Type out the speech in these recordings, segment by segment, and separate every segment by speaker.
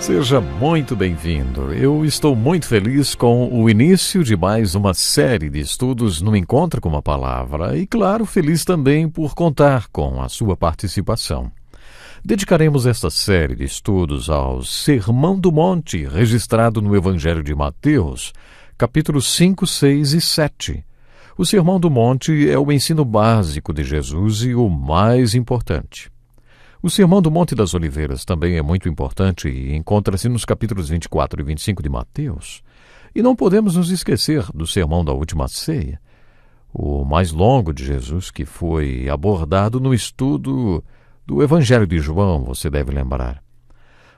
Speaker 1: Seja muito bem-vindo. Eu estou muito feliz com o início de mais uma série de estudos no Encontro com a Palavra e, claro, feliz também por contar com a sua participação. Dedicaremos esta série de estudos ao Sermão do Monte, registrado no Evangelho de Mateus, capítulos 5, 6 e 7. O Sermão do Monte é o ensino básico de Jesus e o mais importante. O Sermão do Monte das Oliveiras também é muito importante e encontra-se nos capítulos 24 e 25 de Mateus. E não podemos nos esquecer do Sermão da Última Ceia, o mais longo de Jesus, que foi abordado no estudo do Evangelho de João, você deve lembrar.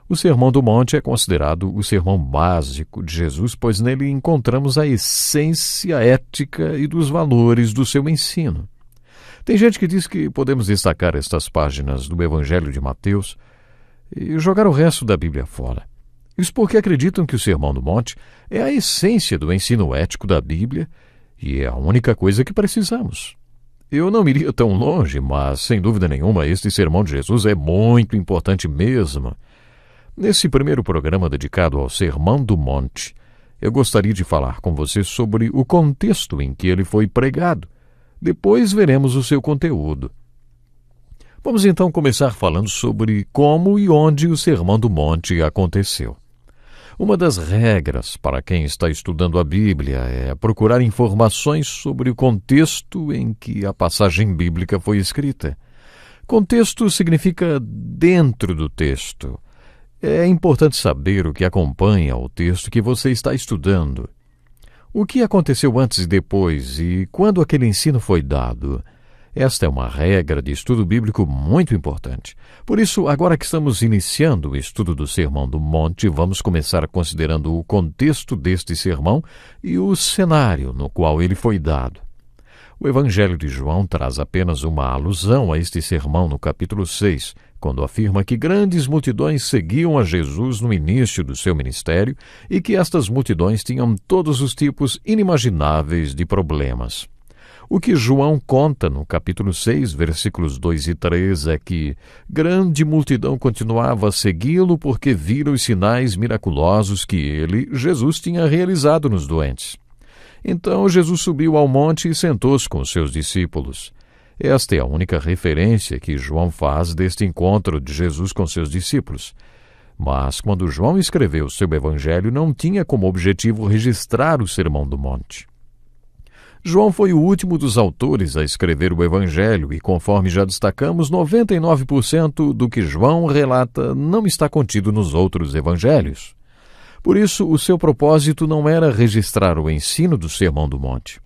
Speaker 1: O Sermão do Monte é considerado o sermão básico de Jesus, pois nele encontramos a essência ética e dos valores do seu ensino. Tem gente que diz que podemos destacar estas páginas do Evangelho de Mateus e jogar o resto da Bíblia fora. Isso porque acreditam que o Sermão do Monte é a essência do ensino ético da Bíblia e é a única coisa que precisamos. Eu não iria tão longe, mas, sem dúvida nenhuma, este Sermão de Jesus é muito importante mesmo. Nesse primeiro programa dedicado ao Sermão do Monte, eu gostaria de falar com você sobre o contexto em que ele foi pregado. Depois veremos o seu conteúdo. Vamos então começar falando sobre como e onde o Sermão do Monte aconteceu. Uma das regras para quem está estudando a Bíblia é procurar informações sobre o contexto em que a passagem bíblica foi escrita. Contexto significa dentro do texto. É importante saber o que acompanha o texto que você está estudando. O que aconteceu antes e depois e quando aquele ensino foi dado? Esta é uma regra de estudo bíblico muito importante. Por isso, agora que estamos iniciando o estudo do Sermão do Monte, vamos começar considerando o contexto deste sermão e o cenário no qual ele foi dado. O Evangelho de João traz apenas uma alusão a este sermão no capítulo 6, quando afirma que grandes multidões seguiam a Jesus no início do seu ministério e que estas multidões tinham todos os tipos inimagináveis de problemas. O que João conta no capítulo 6, versículos 2 e 3 é que grande multidão continuava a segui-lo porque viram os sinais miraculosos que ele, Jesus, tinha realizado nos doentes. Então Jesus subiu ao monte e sentou-se com os seus discípulos. Esta é a única referência que João faz deste encontro de Jesus com seus discípulos. Mas quando João escreveu seu evangelho, não tinha como objetivo registrar o Sermão do Monte. João foi o último dos autores a escrever o evangelho e, conforme já destacamos, 99% do que João relata não está contido nos outros evangelhos. Por isso, o seu propósito não era registrar o ensino do Sermão do Monte.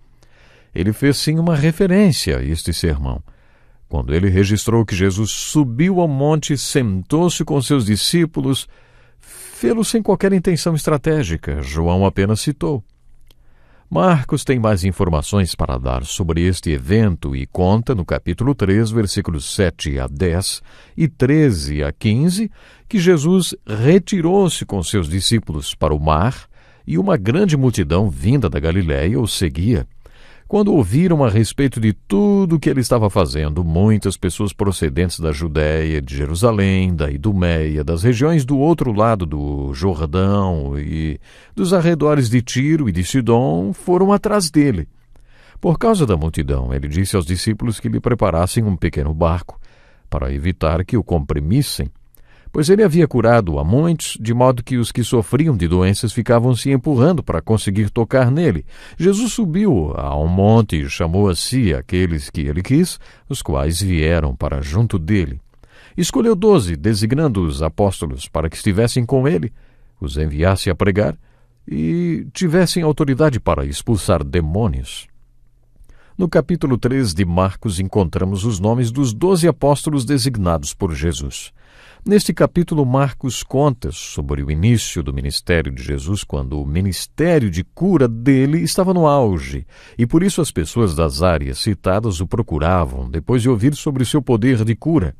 Speaker 1: Ele fez sim uma referência a este sermão. Quando ele registrou que Jesus subiu ao monte e sentou-se com seus discípulos, fê-lo sem qualquer intenção estratégica. João apenas citou. Marcos tem mais informações para dar sobre este evento e conta no capítulo 3, versículos 7 a 10 e 13 a 15, que Jesus retirou-se com seus discípulos para o mar e uma grande multidão vinda da Galiléia o seguia. Quando ouviram a respeito de tudo o que ele estava fazendo, muitas pessoas procedentes da Judéia, de Jerusalém, da Idumeia, das regiões do outro lado do Jordão e dos arredores de Tiro e de Sidom foram atrás dele. Por causa da multidão, ele disse aos discípulos que lhe preparassem um pequeno barco para evitar que o comprimissem, pois ele havia curado a muitos, de modo que os que sofriam de doenças ficavam se empurrando para conseguir tocar nele. Jesus subiu a um monte e chamou a si aqueles que ele quis, os quais vieram para junto dele. Escolheu 12, designando os apóstolos para que estivessem com ele, os enviasse a pregar e tivessem autoridade para expulsar demônios. No capítulo 3 de Marcos encontramos os nomes dos 12 apóstolos designados por Jesus. Neste capítulo, Marcos conta sobre o início do ministério de Jesus, quando o ministério de cura dele estava no auge, e por isso as pessoas das áreas citadas o procuravam, depois de ouvir sobre o seu poder de cura.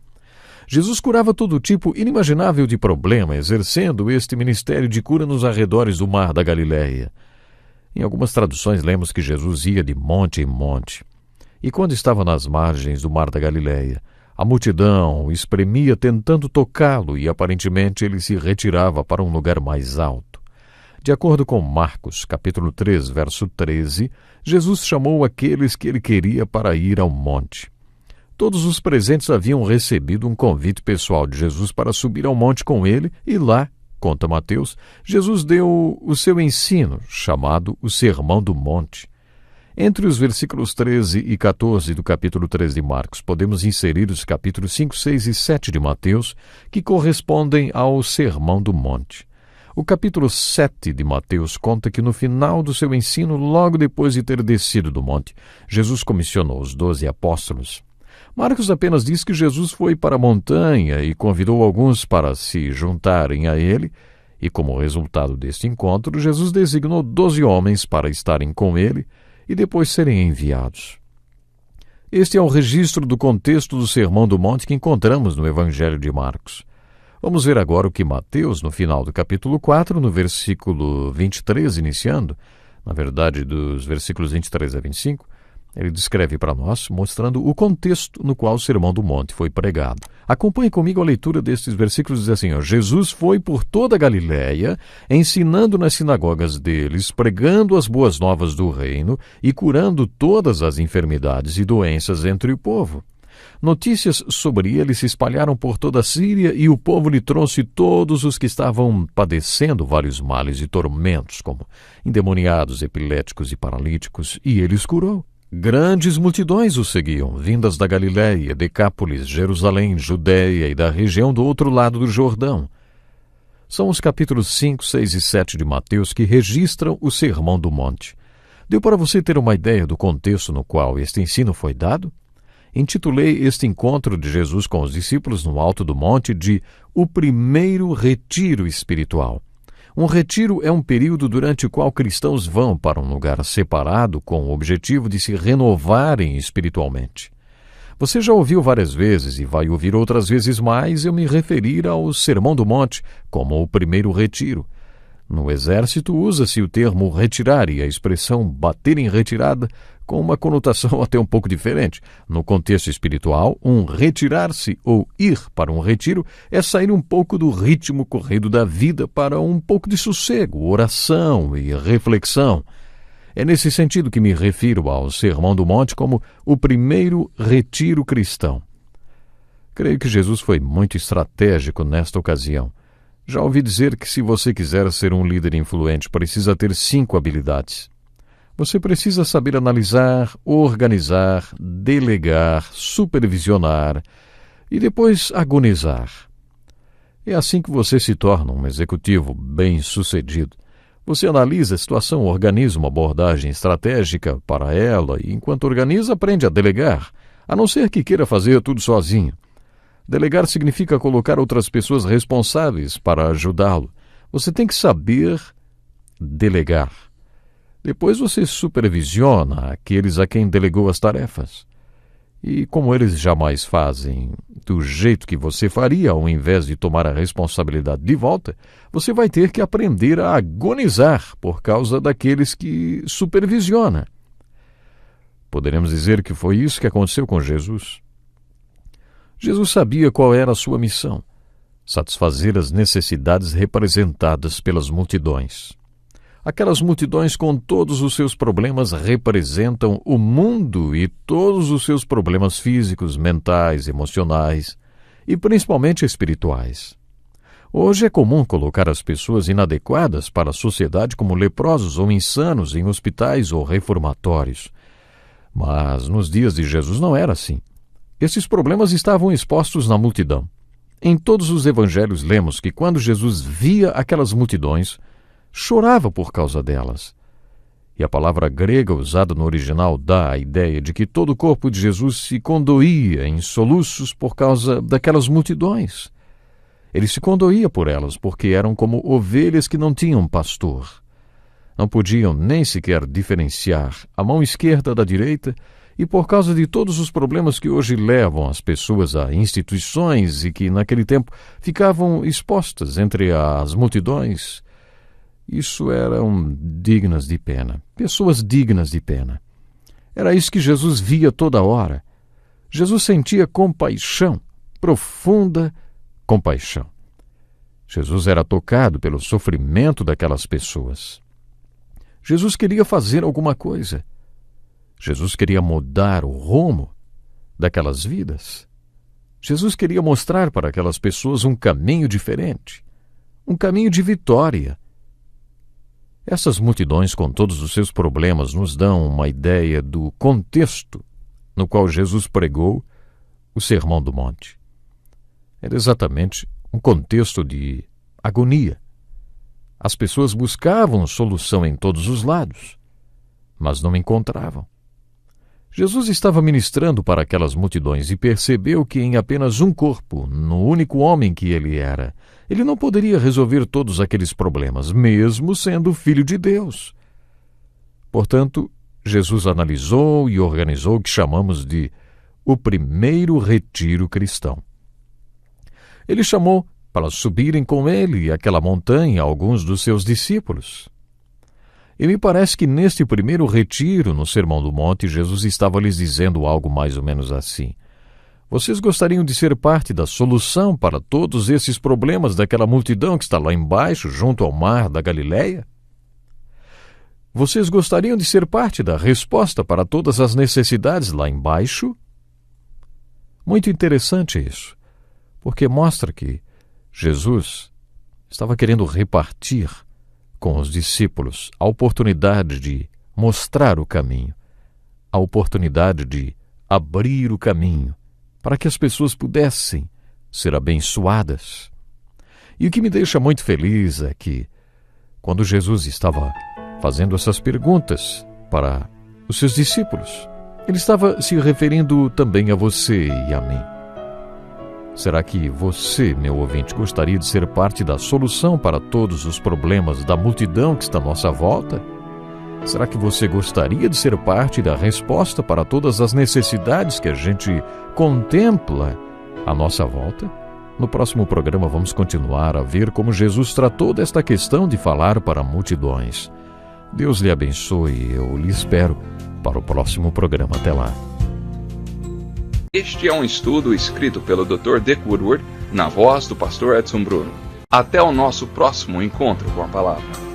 Speaker 1: Jesus curava todo tipo inimaginável de problema, exercendo este ministério de cura nos arredores do mar da Galiléia. Em algumas traduções lemos que Jesus ia de monte em monte. E quando estava nas margens do mar da Galiléia, A multidão o espremia tentando tocá-lo e aparentemente ele se retirava para um lugar mais alto. De acordo com Marcos, capítulo 3, verso 13, Jesus chamou aqueles que ele queria para ir ao monte. Todos os presentes haviam recebido um convite pessoal de Jesus para subir ao monte com ele e lá, conta Mateus, Jesus deu o seu ensino, chamado o Sermão do Monte. Entre os versículos 13 e 14 do capítulo 3 de Marcos, podemos inserir os capítulos 5, 6 e 7 de Mateus, que correspondem ao Sermão do Monte. O capítulo 7 de Mateus conta que no final do seu ensino, logo depois de ter descido do monte, Jesus comissionou os 12 apóstolos. Marcos apenas diz que Jesus foi para a montanha e convidou alguns para se juntarem a ele, e como resultado deste encontro, Jesus designou 12 homens para estarem com ele e depois serem enviados. Este é o registro do contexto do Sermão do Monte que encontramos no Evangelho de Marcos. Vamos ver agora o que Mateus, no final do capítulo 4, no versículo 23, iniciando, na verdade dos versículos 23 a 25, ele descreve para nós, mostrando o contexto no qual o Sermão do Monte foi pregado. Acompanhe comigo a leitura destes versículos, diz assim, Jesus foi por toda a Galiléia, ensinando nas sinagogas deles, pregando as boas novas do reino e curando todas as enfermidades e doenças entre o povo. Notícias sobre ele se espalharam por toda a Síria e o povo lhe trouxe todos os que estavam padecendo vários males e tormentos, como endemoniados, epiléticos e paralíticos, e ele os curou. Grandes multidões o seguiam, vindas da Galiléia, Decápolis, Jerusalém, Judéia e da região do outro lado do Jordão. São os capítulos 5, 6 e 7 de Mateus que registram o Sermão do Monte. Deu para você ter uma ideia do contexto no qual este ensino foi dado? Intitulei este encontro de Jesus com os discípulos no alto do monte de O Primeiro Retiro Espiritual. Um retiro é um período durante o qual cristãos vão para um lugar separado com o objetivo de se renovarem espiritualmente. Você já ouviu várias vezes e vai ouvir outras vezes mais eu me referir ao Sermão do Monte como o primeiro retiro. No exército usa-se o termo retirar e a expressão bater em retirada com uma conotação até um pouco diferente. No contexto espiritual, um retirar-se ou ir para um retiro é sair um pouco do ritmo corrido da vida para um pouco de sossego, oração e reflexão. É nesse sentido que me refiro ao Sermão do Monte como o primeiro retiro cristão. Creio que Jesus foi muito estratégico nesta ocasião. Já ouvi dizer que se você quiser ser um líder influente, precisa ter 5 habilidades. Você precisa saber analisar, organizar, delegar, supervisionar e depois agonizar. É assim que você se torna um executivo bem-sucedido. Você analisa a situação, organiza uma abordagem estratégica para ela e, enquanto organiza, aprende a delegar, a não ser que queira fazer tudo sozinho. Delegar significa colocar outras pessoas responsáveis para ajudá-lo. Você tem que saber delegar. Depois você supervisiona aqueles a quem delegou as tarefas. E como eles jamais fazem do jeito que você faria ao invés de tomar a responsabilidade de volta, você vai ter que aprender a agonizar por causa daqueles que supervisiona. Poderemos dizer que foi isso que aconteceu com Jesus. Jesus sabia qual era a sua missão: satisfazer as necessidades representadas pelas multidões. Aquelas multidões com todos os seus problemas representam o mundo e todos os seus problemas físicos, mentais, emocionais e principalmente espirituais. Hoje é comum colocar as pessoas inadequadas para a sociedade como leprosos ou insanos em hospitais ou reformatórios. Mas nos dias de Jesus não era assim. Esses problemas estavam expostos na multidão. Em todos os evangelhos lemos que quando Jesus via aquelas multidões, chorava por causa delas. E a palavra grega usada no original dá a ideia de que todo o corpo de Jesus se condoía em soluços por causa daquelas multidões. Ele se condoía por elas porque eram como ovelhas que não tinham pastor. Não podiam nem sequer diferenciar a mão esquerda da direita, e por causa de todos os problemas que hoje levam as pessoas a instituições e que naquele tempo ficavam expostas entre as multidões, isso eram dignas de pena, pessoas dignas de pena. Era isso que Jesus via toda hora. Jesus sentia compaixão, profunda compaixão. Jesus era tocado pelo sofrimento daquelas pessoas. Jesus queria fazer alguma coisa. Jesus queria mudar o rumo daquelas vidas. Jesus queria mostrar para aquelas pessoas um caminho diferente, um caminho de vitória. Essas multidões, com todos os seus problemas, nos dão uma ideia do contexto no qual Jesus pregou o Sermão do Monte. Era exatamente um contexto de agonia. As pessoas buscavam solução em todos os lados, mas não encontravam. Jesus estava ministrando para aquelas multidões e percebeu que em apenas um corpo, no único homem que ele era, ele não poderia resolver todos aqueles problemas, mesmo sendo filho de Deus. Portanto, Jesus analisou e organizou o que chamamos de o primeiro retiro cristão. Ele chamou para subirem com ele aquela montanha alguns dos seus discípulos. E me parece que neste primeiro retiro, no Sermão do Monte, Jesus estava lhes dizendo algo mais ou menos assim: vocês gostariam de ser parte da solução para todos esses problemas daquela multidão que está lá embaixo, junto ao mar da Galileia? Vocês gostariam de ser parte da resposta para todas as necessidades lá embaixo? Muito interessante isso, porque mostra que Jesus estava querendo repartir com os discípulos a oportunidade de mostrar o caminho, a oportunidade de abrir o caminho para que as pessoas pudessem ser abençoadas. E o que me deixa muito feliz é que, quando Jesus estava fazendo essas perguntas para os seus discípulos, ele estava se referindo também a você e a mim. Será que você, meu ouvinte, gostaria de ser parte da solução para todos os problemas da multidão que está à nossa volta? Será que você gostaria de ser parte da resposta para todas as necessidades que a gente contempla à nossa volta? No próximo programa vamos continuar a ver como Jesus tratou desta questão de falar para multidões. Deus lhe abençoe, eu lhe espero para o próximo programa. Até lá.
Speaker 2: Este é um estudo escrito pelo Dr. Dick Woodward, na voz do pastor Edson Bruno. Até o nosso próximo encontro com a palavra.